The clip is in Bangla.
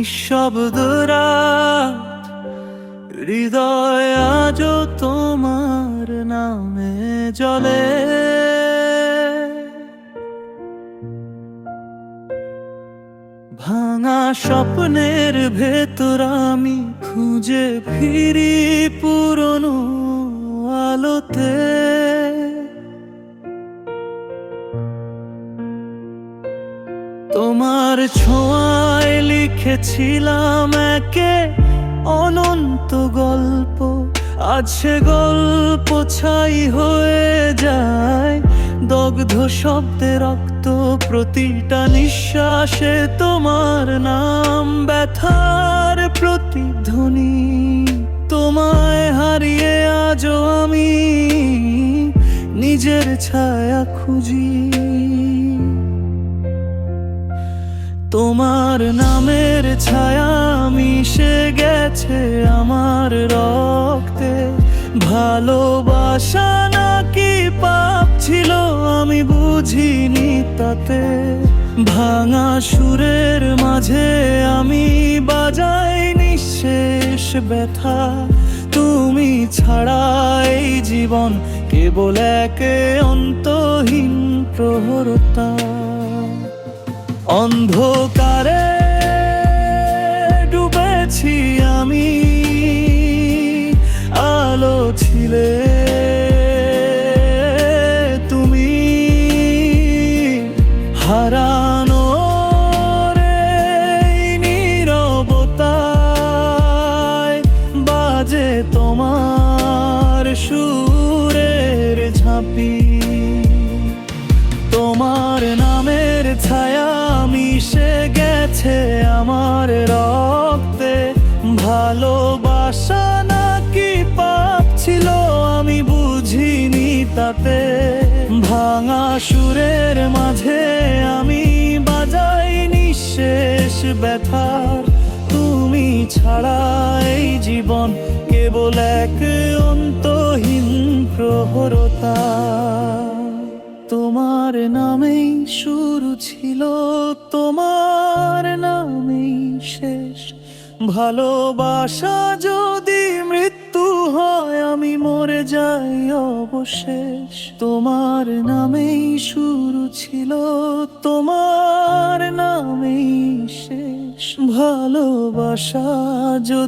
নিঃশব্দ রাত, হৃদয় আজও তোমার নামে জ্বলে। ভাঙা স্বপ্নের ভেতর আমি খুঁজে ফিরি পুরনো আলোতে। তোমার ছোঁয়ায় লিখেছিলাম একে অনন্ত গল্প, আজ সে গল্প ছাই হয়ে যায়। দগ্ধ শব্দে রক্ত, প্রতিটা নিঃশ্বাসে তোমার নাম, ব্যথার প্রতিধ্বনি। তোমায় হারিয়ে আজও আমি নিজের ছায়া খুঁজি। তোমার নামের ছায়া মিশে গেছে আমার রক্তে। ভালোবাসা নাকি পাপ ছিল আমি বুঝিনি তাতে। ভাঙা সুরের মাঝে আমি বাজাই নিঃশেষ ব্যথা। তুমি ছাড়া এই জীবন কেবল এক অন্তহীন প্রহরতা। অন্ধকারে ডুবেছি আমি, আলো ছিলে তুমি। হারানোর এই নীরবতায় বাজে তোমার সুরের ঝাঁপি। তোমার নামের ছায়া মিশে গেছে আমার রক্তে। ভালোবাসা নাকি পাপ ছিল আমি বুঝিনি তাতে। ভাঙা সুরের মাঝে আমি বাজাই নিঃশেষ ব্যথার। তুমি ছাড়া এই জীবন কেবল এক অন্তহীন প্রহরতা। তোমার নামেই শুরু ছিল, তোমার নামেই শেষ। ভালোবাসা যদি মৃত্যু হয় আমি মরে যাই অবশেষ। তোমার নামেই শুরু ছিল, তোমার নামেই শেষ। ভালোবাসা যদি